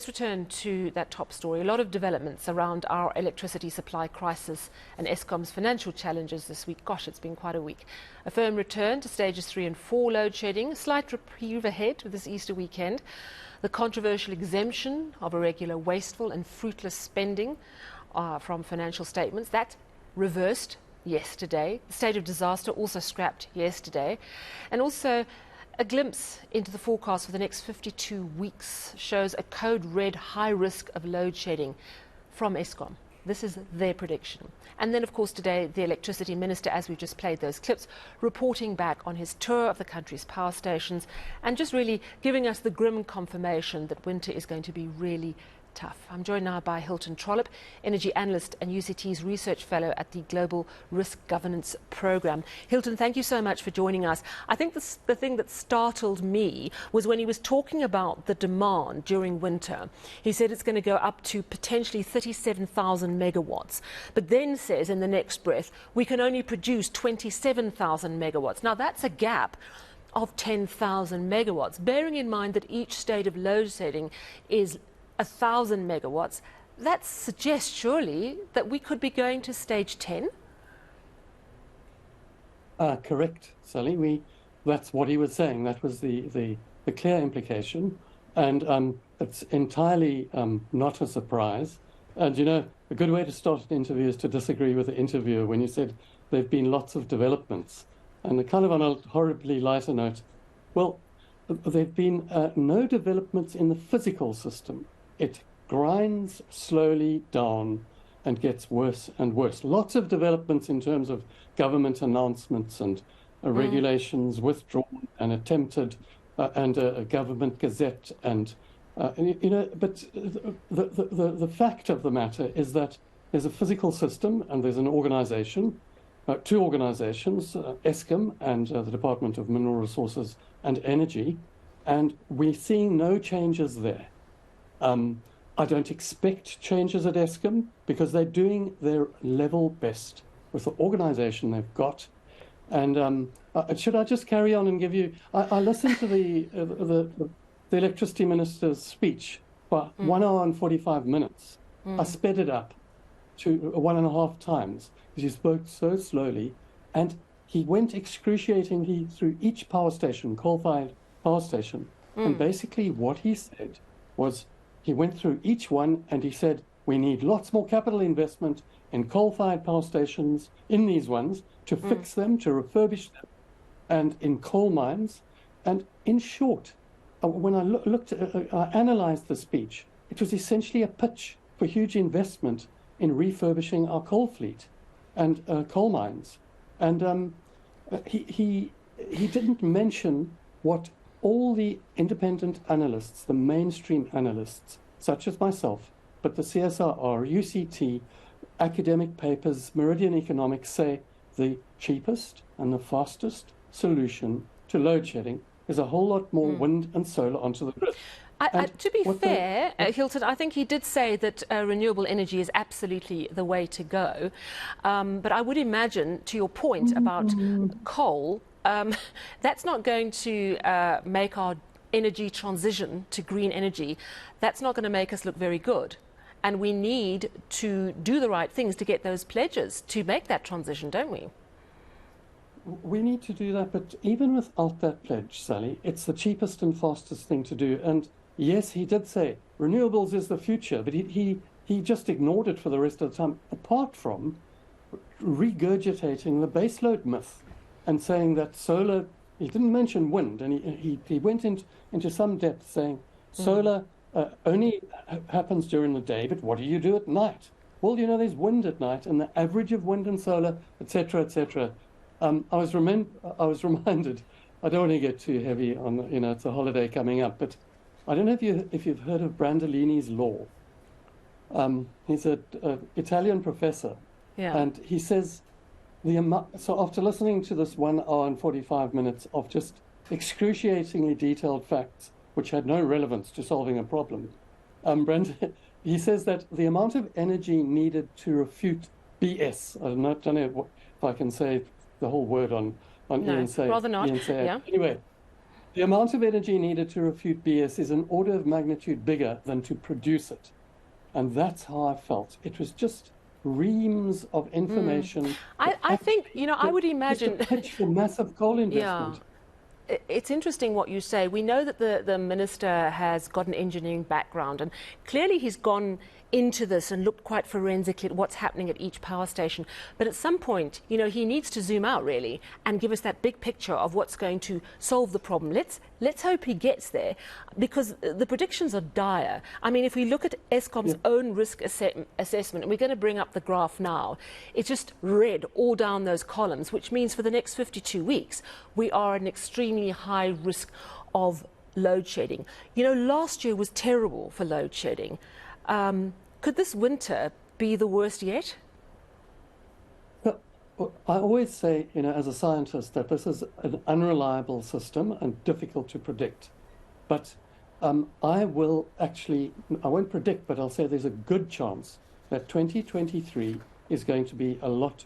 Let's return to that top story. A lot of developments around our electricity supply crisis and Eskom's financial challenges this week. Gosh, it's been quite a week. A firm return to stages 3 and 4 load shedding, a slight reprieve ahead with this Easter weekend. The controversial exemption of irregular, wasteful and fruitless spending from financial statements, that reversed yesterday. The state of disaster also scrapped yesterday. And also a glimpse into the forecast for the next 52 weeks shows a code red high risk of load shedding from Eskom. This is their prediction. And then, of course, today, the electricity minister, as we just played those clips, reporting back on his tour of the country's power stations and just really giving us the grim confirmation that winter is going to be really tough. I'm joined now by Hilton Trollip, energy analyst and UCT's research fellow at the Global Risk Governance Programme. Hilton, thank you so much for joining us. I think the thing that startled me was when he was talking about the demand during winter. He said it's going to go up to potentially 37,000 megawatts, but then says in the next breath, we can only produce 27,000 megawatts. Now that's a gap of 10,000 megawatts, bearing in mind that each state of load shedding is 1,000 megawatts. That suggests surely that we could be going to stage 10? Correct, Sally. That's what he was saying. That was the clear implication. And it's entirely not a surprise. And, you know, a good way to start an interview is to disagree with the interviewer when you said there have been lots of developments. And kind of on a horribly lighter note, well, there have been no developments in the physical system. It grinds slowly down and gets worse and worse. Lots of developments in terms of government announcements and regulations withdrawn and attempted, and a government gazette. And, you know, but the fact of the matter is that there's a physical system and there's an organization, two organizations, Eskom and the Department of Mineral Resources and Energy, and we're seeing no changes there. I don't expect changes at Eskom because they're doing their level best with the organization they've got. And should I just carry on and give you... I listened to the electricity minister's speech for 1 hour and 45 minutes. I sped it up to 1.5 times because he spoke so slowly. And he went excruciatingly through each power station, coal-fired power station. And basically what he said was, he went through each one and he said, we need lots more capital investment in coal-fired power stations, in these ones, to fix them, to refurbish them, and in coal mines. And in short, when I I analyzed the speech, it was essentially a pitch for huge investment in refurbishing our coal fleet and coal mines. And he didn't mention what all the independent analysts, the mainstream analysts, such as myself, but the CSIR, UCT, academic papers, Meridian Economics say the cheapest and the fastest solution to load shedding is a whole lot more wind and solar onto the grid. To be fair, Hilton, I think he did say that renewable energy is absolutely the way to go. But I would imagine, to your point about coal, that's not going to make our energy transition to green energy. That's not going to make us look very good. And we need to do the right things to get those pledges to make that transition, don't we? We need to do that, but even without that pledge, Sally, it's the cheapest and fastest thing to do. And yes, he did say renewables is the future, but he just ignored it for the rest of the time, apart from regurgitating the baseload myth and saying that solar, he didn't mention wind, and he went into some depth saying solar only happens during the day, but what do you do at night? Well, you know, there's wind at night, and the average of wind and solar, etc., etc. I was reminded, I don't want to get too heavy on, you know, it's a holiday coming up, but I don't know if you've heard of Brandolini's law. He's an Italian professor, and he says, so after listening to this 1 hour and 45 minutes of just excruciatingly detailed facts, which had no relevance to solving a problem, he says that the amount of energy needed to refute BS, I don't know if I can say the whole word on no, eNCA. Rather not. eNCA. Yeah. Anyway, The amount of energy needed to refute BS is an order of magnitude bigger than to produce it. And that's how I felt. It was just reams of information. I think, I would imagine... Just a pitch for massive coal investment. Yeah. It's interesting what you say. We know that the minister has got an engineering background, and clearly he's gone into this and looked quite forensically at what's happening at each power station. But at some point, he needs to zoom out really and give us that big picture of what's going to solve the problem. Let's hope he gets there, because the predictions are dire. I mean, if we look at Eskom's own risk assessment, and we're going to bring up the graph now, it's just red all down those columns, which means for the next 52 weeks, we are at an extremely high risk of load shedding. Last year was terrible for load shedding. Could this winter be the worst yet? Well, I always say, as a scientist, that this is an unreliable system and difficult to predict. But I won't predict, but I'll say there's a good chance that 2023 is going to be a lot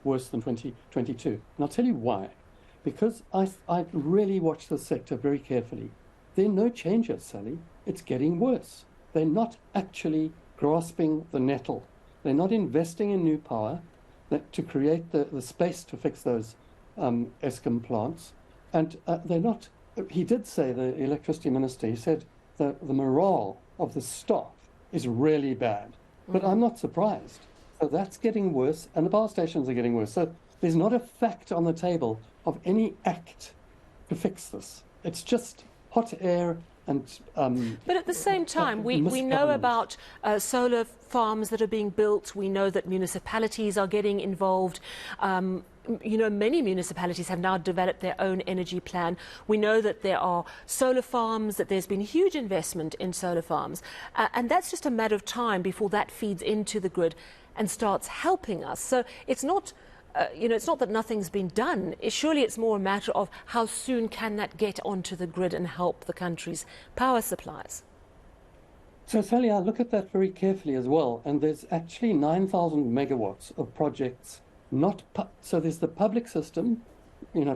worse than 2022. And I'll tell you why. Because I really watch the sector very carefully. There are no changes, Sally. It's getting worse. They're not actually grasping the nettle. They're not investing in new power to create the space to fix those Eskom plants. And they're not, he did say, the electricity minister, he said that the morale of the staff is really bad. But I'm not surprised. So that's getting worse, and the power stations are getting worse. So there's not a fact on the table of any act to fix this. It's just hot air. But at the same time, we know about solar farms that are being built. We know that municipalities are getting involved. Many municipalities have now developed their own energy plan. We know that there are solar farms, that there's been huge investment in solar farms. And that's just a matter of time before that feeds into the grid and starts helping us. So it's not... it's not that nothing's been done. Surely it's more a matter of how soon can that get onto the grid and help the country's power supplies. So, Sally, I look at that very carefully as well. And there's actually 9,000 megawatts of projects. So there's the public system,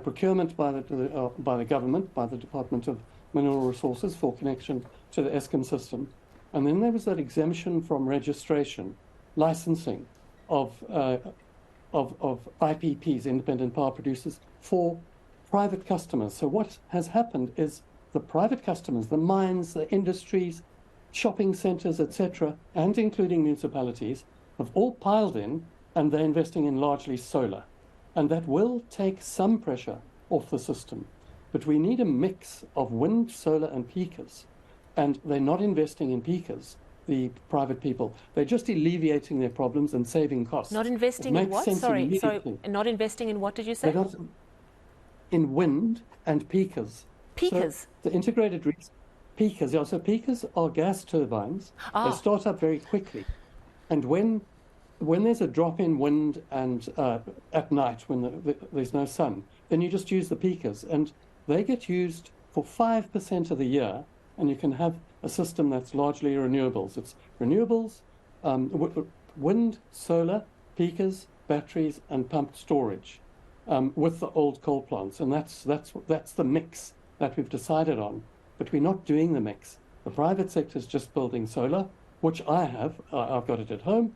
procurement by the government, by the Department of Mineral Resources for connection to the Eskom system. And then there was that exemption from registration, licensing of IPPs, independent power producers, for private customers. So what has happened is the private customers, the mines, the industries, shopping centres, etc., and including municipalities, have all piled in, and they're investing in largely solar. And that will take some pressure off the system. But we need a mix of wind, solar, and peakers. And they're not investing in peakers, the private people. They're just alleviating their problems and saving costs. Not investing in what? Sorry, not investing in what did you say? They're not in wind and peakers. Peakers? So the integrated peakers, yeah. So peakers are gas turbines. They start up very quickly. And when there's a drop in wind and at night when there's no sun, then you just use the peakers. And they get used for 5% of the year, and you can have a system that's largely renewables. It's renewables, wind, solar, peakers, batteries, and pumped storage with the old coal plants. And that's the mix that we've decided on. But we're not doing the mix. The private sector is just building solar, which I have. I've got it at home.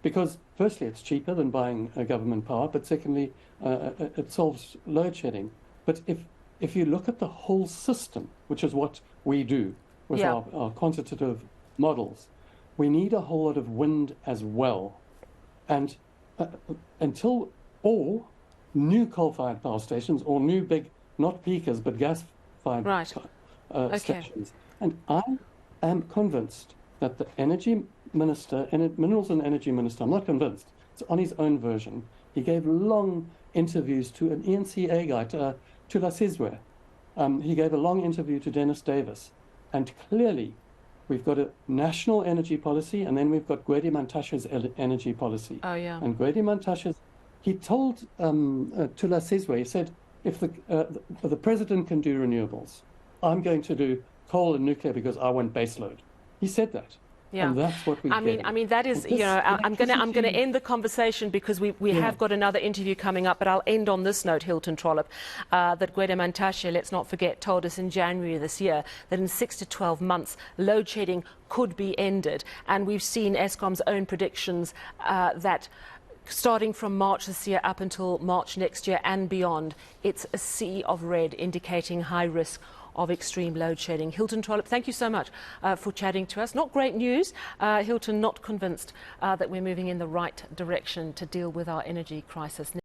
Because firstly, it's cheaper than buying government power, but secondly, it solves load shedding. But if you look at the whole system, which is what we do with our quantitative models, we need a whole lot of wind as well. And until all new coal-fired power stations or new big, not peakers, but gas-fired stations. And I am convinced that the energy minister, minerals and energy minister, I'm not convinced, it's on his own version. He gave long interviews to an eNCA guy, to Lasizwe. He gave a long interview to Dennis Davis. And clearly, we've got a national energy policy, and then we've got Gwedi Mantashe's energy policy. Oh, yeah. And Gwedi Mantashe, he told to Lasizwe, he said, if the president can do renewables, I'm going to do coal and nuclear because I want baseload. He said that. Yeah. And that's what we I mean, that is, you know, I'm going to end the conversation because we have got another interview coming up, but I'll end on this note, Hilton Trollip, that Gwede Mantashe, let's not forget, told us in January this year that in 6 to 12 months, load shedding could be ended. And we've seen Eskom's own predictions that starting from March this year up until March next year and beyond, it's a sea of red indicating high risk of extreme load shedding. Hilton Trollip, thank you so much for chatting to us. Not great news. Hilton not convinced that we're moving in the right direction to deal with our energy crisis.